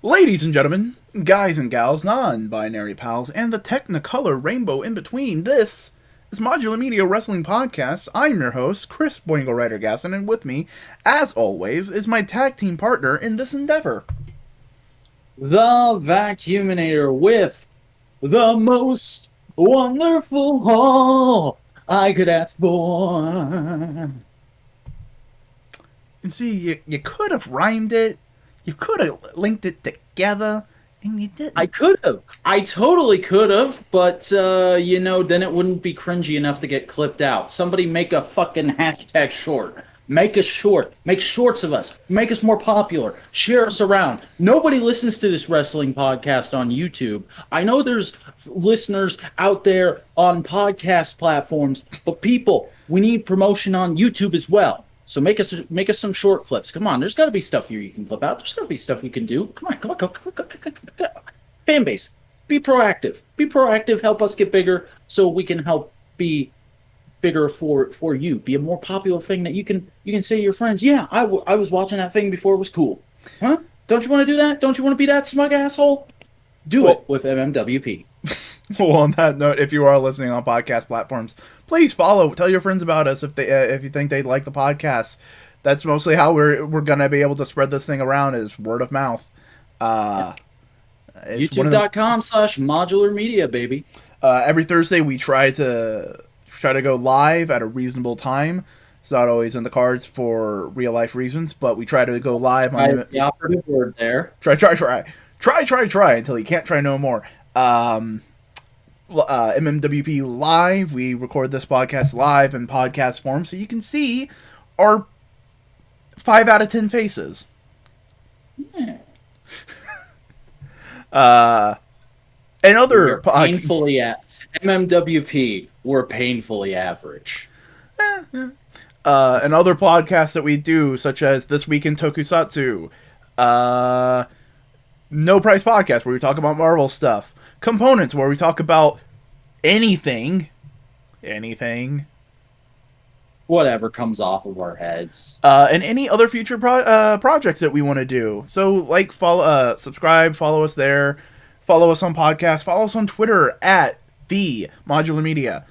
Ladies and gentlemen, guys and gals, non-binary pals, and the technicolor rainbow in between, this is Modular Media Wrestling Podcast. I'm your host, Chris Boingo Writer Gaston, and with me, as always, is my tag team partner in this endeavor. The Vacuuminator with the most wonderful haul I could ask for. And see, you could have rhymed it, you could have linked it together, and you didn't. I could have. I totally could have, but, then it wouldn't be cringy enough to get clipped out. Somebody make a fucking hashtag short. Make a short. Make shorts of us. Make us more popular. Share us around. Nobody listens to this wrestling podcast on YouTube. I know there's listeners out there on podcast platforms, but people, we need promotion on YouTube as well. So make us some short clips. Come on, there's got to be stuff here you can clip out. There's got to be stuff you can do. Come on, come. Fan base, be proactive. Be proactive. Help us get bigger, so we can help be bigger for you. Be a more popular thing that you can say to your friends. Yeah, I was watching that thing before it was cool. Huh? Don't you want to do that? Don't you want to be that smug asshole? Do it with MMWP. Well, on that note, if you are listening on podcast platforms, please follow. Tell your friends about us if you think they'd like the podcast. That's mostly how we're gonna be able to spread this thing around, is word of mouth. YouTube.com/modular media, baby. Every Thursday we try to go live at a reasonable time. It's not always in the cards for real life reasons, but we try to go live on the operative word there. Try until you can't try no more. MMWP Live, we record this podcast live in podcast form, so you can see our 5 out of 10 faces. Yeah. And other painfully at MMWP, we're painfully average. And other podcasts that we do, such as This Week in Tokusatsu, No Price Podcast, where we talk about Marvel stuff, Components, where we talk about anything, whatever comes off of our heads, and any other future projects that we want to do. So, follow, subscribe, follow us there, follow us on podcasts, follow us on Twitter at the Modular Media.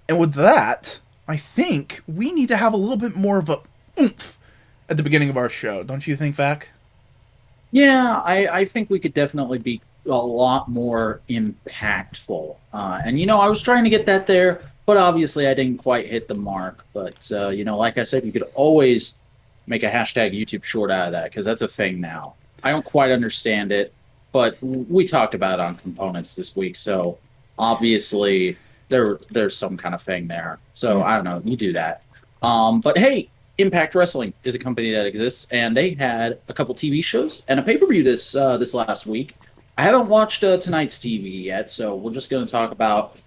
And with that, I think we need to have a little bit more of a oomph at the beginning of our show. Don't you think, Vac? Yeah, I think we could definitely be a lot more impactful. And I was trying to get that there, but obviously I didn't quite hit the mark. But, like I said, you could always make a hashtag YouTube short out of that, because that's a thing now. I don't quite understand it, but we talked about it on Components this week, so obviously there's some kind of thing there. So I don't know, you do that. But hey, Impact Wrestling is a company that exists, and they had a couple TV shows and a pay-per-view this last week. I haven't watched tonight's TV yet, so we're just going to talk about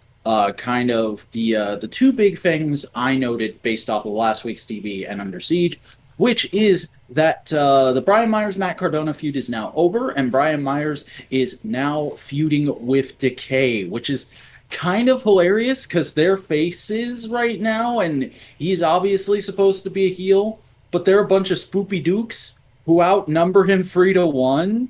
kind of the two big things I noted based off of last week's TV and Under Siege, which is that the Brian Myers-Matt Cardona feud is now over, and Brian Myers is now feuding with Decay, which is kind of hilarious because they're faces right now, and he's obviously supposed to be a heel, but they're a bunch of spoopy dukes who outnumber him 3-1.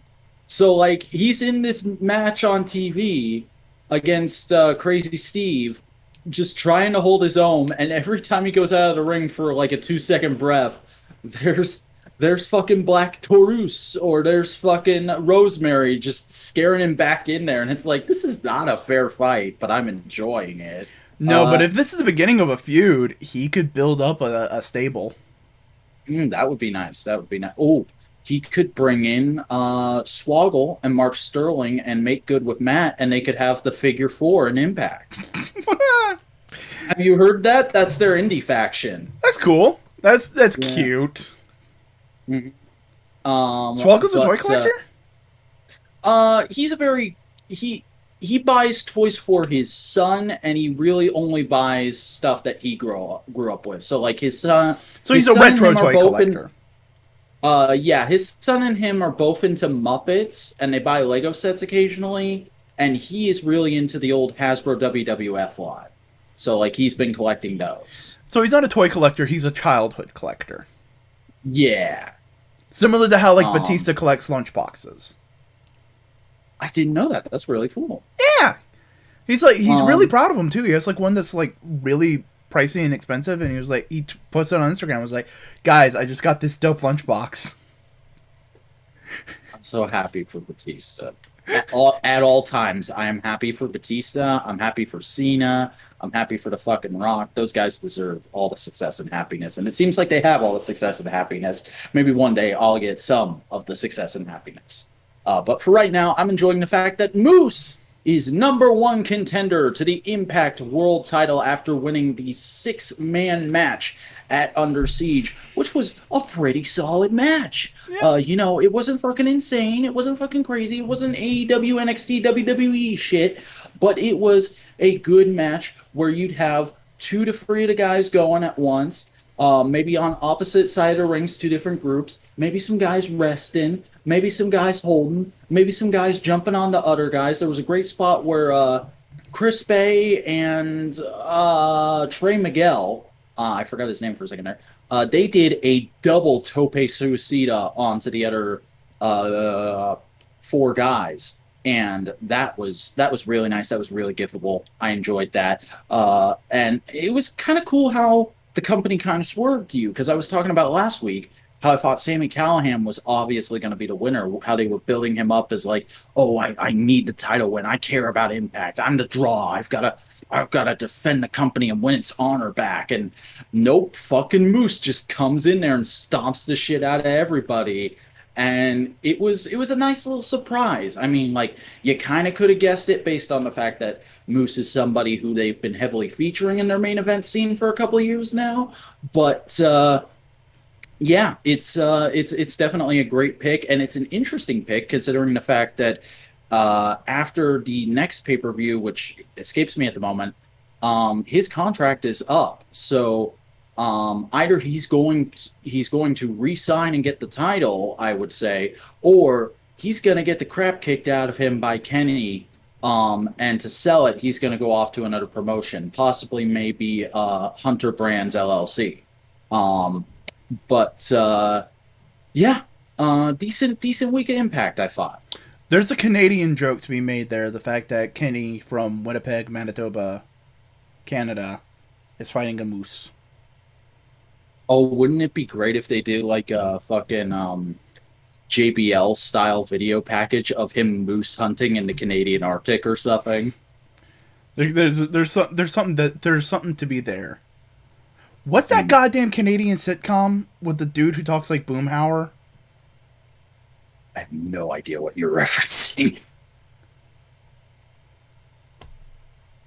So, he's in this match on TV against Crazy Steve, just trying to hold his own, and every time he goes out of the ring for, a 2-second breath, there's fucking Black Taurus, or there's fucking Rosemary just scaring him back in there, and it's this is not a fair fight, but I'm enjoying it. No, but if this is the beginning of a feud, he could build up a stable. That would be nice. Oh, he could bring in Swoggle and Mark Sterling and make good with Matt, and they could have the Figure 4 in Impact. Have you heard that? That's their indie faction. That's cool. That's cute. Mm-hmm. Swoggle's a toy collector? He's he buys toys for his son, and he really only buys stuff that he grew up with. So his son. So he's a retro toy collector. Yeah, his son and him are both into Muppets, and they buy Lego sets occasionally, and he is really into the old Hasbro WWF line. So, he's been collecting those. So he's not a toy collector, he's a childhood collector. Yeah. Similar to how like Um, Batista collects lunchboxes. I didn't know that. That's really cool. Yeah, he's really Um, proud of them too. He has like one that's like really pricey and expensive, and he was like posted on Instagram, was like, guys, I just got this dope lunchbox. I'm so happy for Batista. At all times, I am happy for Batista. I'm happy for Cena. I'm happy for the fucking Rock. Those guys deserve all the success and happiness, and it seems like they have all the success and happiness. Maybe one day I'll get some of the success and happiness. But for right now, I'm enjoying the fact that Moose is number one contender to the Impact World title after winning the six-man match at Under Siege, which was a pretty solid match. Yeah, It wasn't fucking insane. It wasn't fucking crazy. It wasn't AEW, NXT, WWE shit, but it was a good match where you'd have two to three of the guys going at once. Maybe on opposite side of the rings, two different groups. Maybe some guys resting. Maybe some guys holding. Maybe some guys jumping on the other guys. There was a great spot where Chris Bay and Trey Miguel, I forgot his name for a second there. They did a double tope suicida onto the other uh, four guys, and that was really nice. That was really giftable. I enjoyed that, and it was kind of cool how the company kind of swerved you because I was talking about last week how I thought Sammy Callahan was obviously going to be the winner. How they were building him up as like, oh, I need the title win. I care about Impact. I'm the draw. I've got to defend the company and win its honor back. And nope, fucking Moose just comes in there and stomps the shit out of everybody. And it was a nice little surprise. I mean, like you kind of could have guessed it based on the fact that Moose is somebody who they've been heavily featuring in their main event scene for a couple of years now. But yeah, it's definitely a great pick, and it's an interesting pick considering the fact that after the next pay per view, which escapes me at the moment, his contract is up. So either he's going to re-sign and get the title, I would say, or he's going to get the crap kicked out of him by Kenny. And to sell it, he's going to go off to another promotion, possibly maybe Hunter Brands LLC. Um, but yeah, decent week of Impact, I thought. there's a Canadian joke to be made there. The fact that Kenny from Winnipeg, Manitoba, Canada, is fighting a moose. Oh, wouldn't it be great if they did like a fucking JBL style video package of him moose hunting in the Canadian Arctic or something? There's something to be there. What's that Hmm. goddamn Canadian sitcom with the dude who talks like Boomhauer? I have no idea what you're referencing.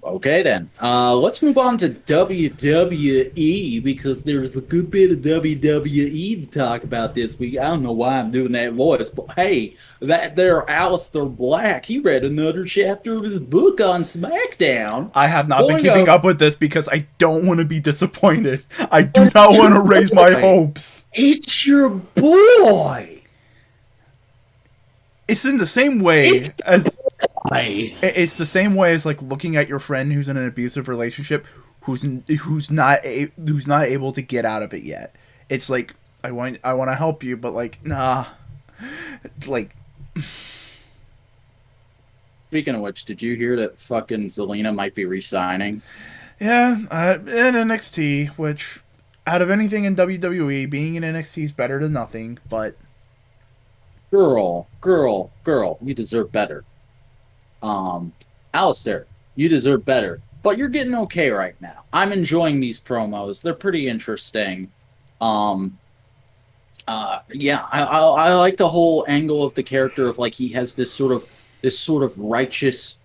Okay, then. Let's move on to WWE because there's a good bit of WWE to talk about this week. I don't know why I'm doing that voice, but hey, that there Aleister Black, he read another chapter of his book on SmackDown. I have not been Going keeping up, up with this because I don't want to be disappointed. I do but not it's want your to raise my boy. hopes. It's your boy. It's in the same It's way as I. it's the same way as like looking at your friend who's in an abusive relationship who's not able to get out of it yet. It's like I want to help you, but like nah, like Speaking of which, did you hear that fucking Zelina might be re-signing? yeah, in NXT, which out of anything in WWE, being in NXT is better than nothing. But Girl, you deserve better. Um, Alistair, you deserve better. But you're getting okay right now. I'm enjoying these promos. They're pretty interesting. Um, yeah, I like the whole angle of the character of like he has this sort of righteous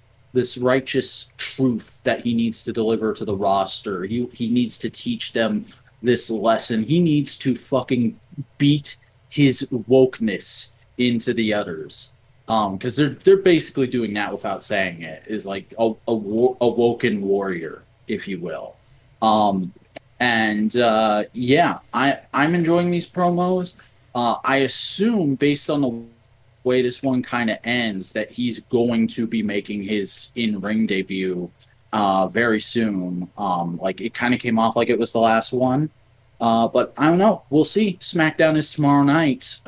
truth that he needs to deliver to the roster. He needs to teach them this lesson. He needs to fucking beat his wokeness into the others. Because they're basically doing that without saying it, is like a woken warrior, if you will. Um, and yeah, I'm enjoying these promos. I assume based on the way this one kind of ends that he's going to be making his in-ring debut very soon. Like it kind of came off like it was the last one. But I don't know. We'll see. SmackDown is tomorrow night.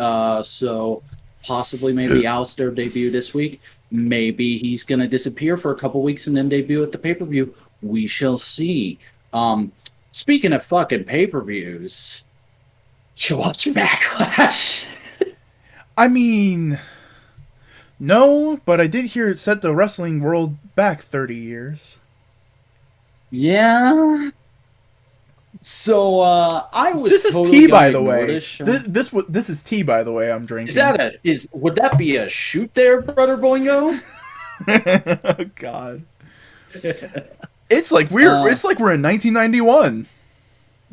So possibly maybe Alistair debut this week. Maybe he's going to disappear for a couple weeks and then debut at the pay-per-view. We shall see. Um, Speaking of fucking pay-per-views, you watch Backlash. I mean, no, but I did hear it set the wrestling world back 30 years. Yeah. So I was This is totally tea, gonna by the ignore way. this show. This is tea, by the way. I'm drinking. Is that would that be a shoot there, brother Boingo? Oh, God. It's like we're it's like we're in 1991.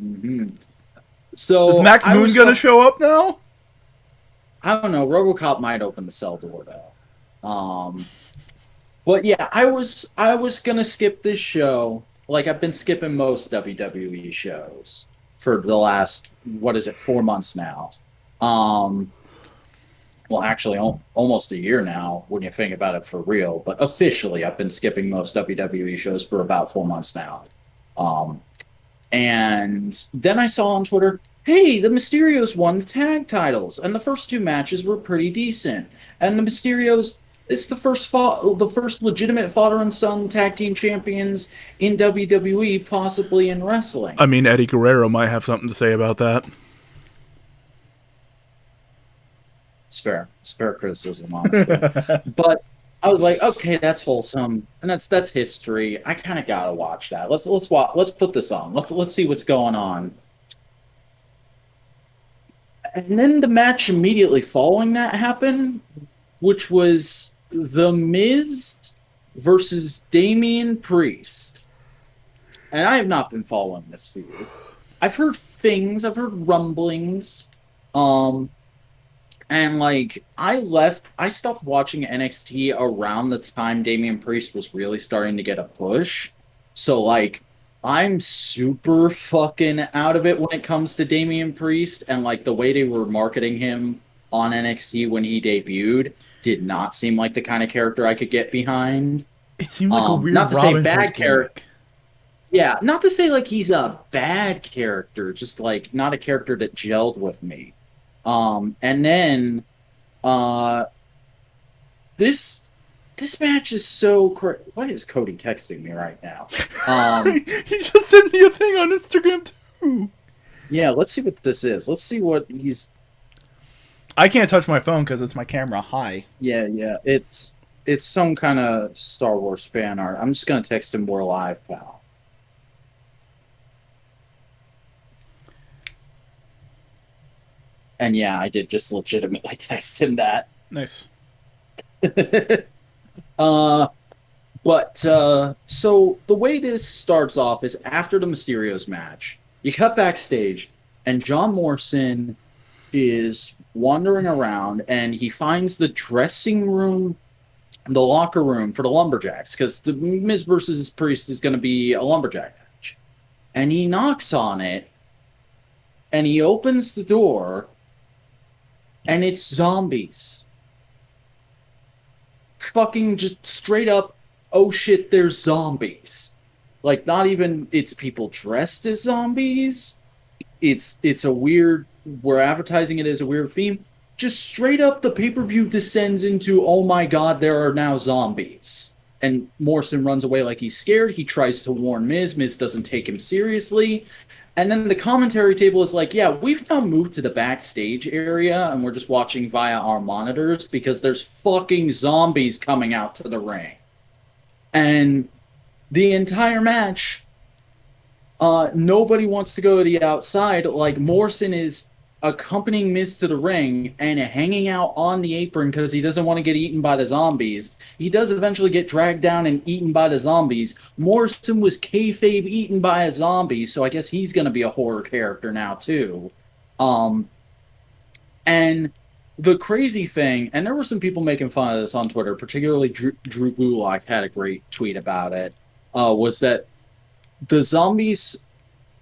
Mm-hmm. So Is Max Moon gonna show up now? I don't know. RoboCop might open the cell door though. But yeah, I was gonna skip this show. Like I've been skipping most WWE shows for the last 4 months now. Well, actually, almost a year now when you think about it for real. But officially, I've been skipping most WWE shows for about 4 months now. And then I saw on Twitter, hey, the Mysterios won the tag titles, and the first two matches were pretty decent. And the Mysterios, it's the first legitimate father and son tag team champions in WWE, possibly in wrestling. I mean, Eddie Guerrero might have something to say about that. Spare criticism, honestly. But I was like, okay, that's wholesome, and that's history. I kind of gotta watch that. Let's put this on. Let's see what's going on. And then the match immediately following that happened, which was The Miz versus Damien Priest. And I have not been following this feud. I've heard things, I've heard rumblings. And like I stopped watching NXT around the time Damien Priest was really starting to get a push. So like I'm super fucking out of it when it comes to Damien Priest, and like the way they were marketing him on NXT when he debuted did not seem like the kind of character I could get behind. It seemed like a weird not to Robin say bad Hood character. gimmick. Yeah, not to say like he's a bad character, just like not a character that gelled with me. And then this match is so why is Cody texting me right now? He just sent me a thing on Instagram too. Yeah, let's see what this is. Let's see what he's. I can't touch my phone because it's my camera high. Yeah, it's some kind of Star Wars fan art. I'm just gonna text him we're live, pal. And yeah, I did just legitimately text him that. Nice. So the way this starts off is after the Mysterios match, you cut backstage, and John Morrison is wandering around, and he finds the dressing room, the locker room for the Lumberjacks, because the Miz versus Priest is going to be a Lumberjack match. And he knocks on it, and he opens the door, and it's zombies. Fucking just straight up, oh shit, there's zombies. Like, not even it's people dressed as zombies. It's a weird, we're advertising it as a weird theme. Just straight up, the pay-per-view descends into, oh my god, there are now zombies. And Morrison runs away like he's scared. He tries to warn Miz. Miz doesn't take him seriously. And then the commentary table is like, yeah, we've now moved to the backstage area, and we're just watching via our monitors because there's fucking zombies coming out to the ring. And the entire match, nobody wants to go to the outside. Like, Morrison is accompanying Miz to the ring and hanging out on the apron because he doesn't want to get eaten by the zombies. He does eventually get dragged down and eaten by the zombies. Morrison was kayfabe eaten by a zombie, so I guess he's going to be a horror character now too. And the crazy thing, and there were some people making fun of this on Twitter, particularly Drew Gulak had a great tweet about it, was that the zombies,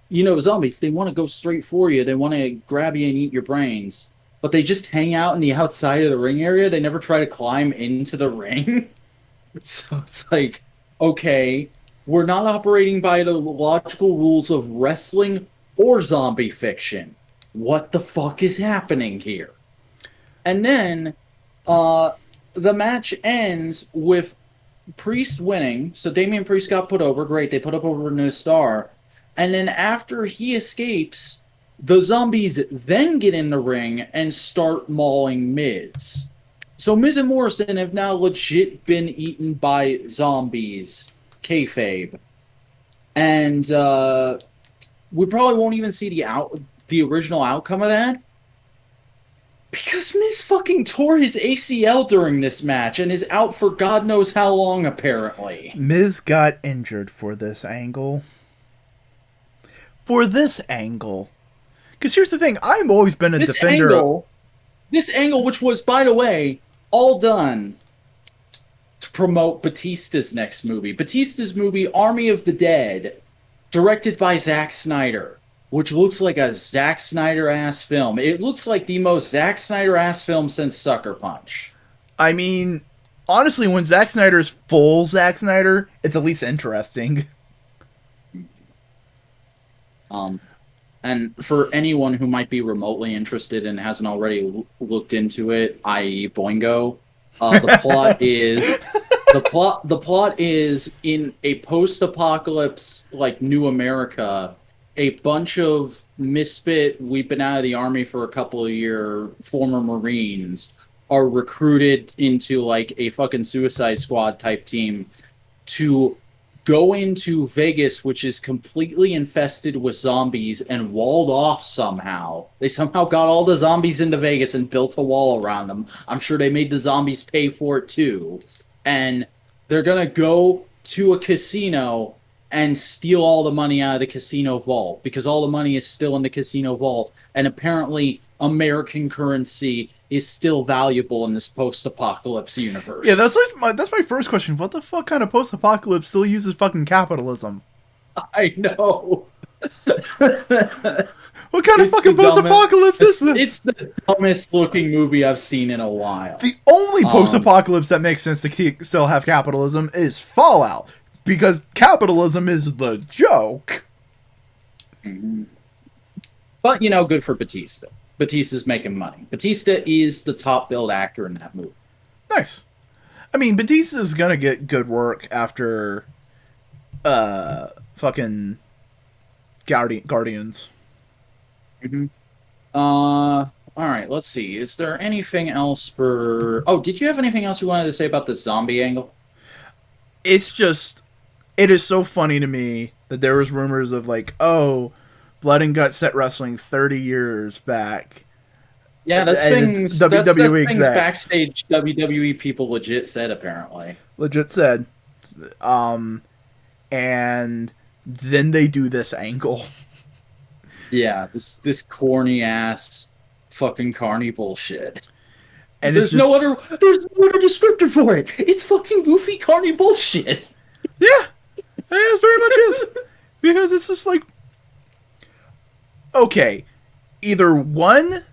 you know, zombies, they want to go straight for you. They want to grab you and eat your brains. But they just hang out in the outside of the ring area. They never try to climb into the ring. So it's like, okay, we're not operating by the logical rules of wrestling or zombie fiction? What the fuck is happening here? And then uh, the match ends with Priest winning. So Damien Priest got put over. Great. They put up over a new star. And then after he escapes, the zombies then get in the ring and start mauling Miz. So Miz and Morrison have now legit been eaten by zombies. Kayfabe. And we probably won't even see the original outcome of that. Because Miz fucking tore his ACL during this match and is out for God knows how long, apparently. Miz got injured for this angle. Because here's the thing, I've always been a defender. This angle, which was, by the way, all done to promote Batista's next movie. Batista's movie, Army of the Dead, directed by Zack Snyder. Which looks like a Zack Snyder-ass film. It looks like the most Zack Snyder-ass film since Sucker Punch. I mean, honestly, when Zack Snyder's full Zack Snyder, it's at least interesting. And for anyone who might be remotely interested and hasn't already looked into it, i.e. Boingo, the plot is in a post-apocalypse, like, New America, a bunch of misfit, we've been out of the army for a couple of years, former Marines are recruited into like a fucking Suicide Squad type team to go into Vegas, which is completely infested with zombies and walled off somehow. They somehow got all the zombies into Vegas and built a wall around them. I'm sure they made the zombies pay for it too. And they're gonna go to a casino and steal all the money out of the casino vault because all the money is still in the casino vault, and apparently American currency is still valuable in this post-apocalypse universe. Yeah, that's my first question. What the fuck kind of post-apocalypse still uses fucking capitalism? I know. What kind of fucking post-apocalypse is this? It's the dumbest looking movie I've seen in a while. The only post-apocalypse that makes sense to still have capitalism is Fallout. Because capitalism is the joke. Mm-hmm. But, you know, good for Batista. Batista's making money. Batista is the top billed actor in that movie. Nice. I mean, Batista's gonna get good work after fucking Guardians. Mm-hmm. Alright, let's see. Is there anything else for... Oh, did you have anything else you wanted to say about the zombie angle? It's just... It is so funny to me that there was rumors of like, oh, Blood and Guts set wrestling 30 years back. Yeah, that's things backstage WWE people legit said, apparently. Legit said. And then they do this angle. Yeah, this corny ass fucking carny bullshit. And there's no other descriptor for it. It's fucking goofy carny bullshit. Yeah. It very much is. Because it's just like, okay, either one,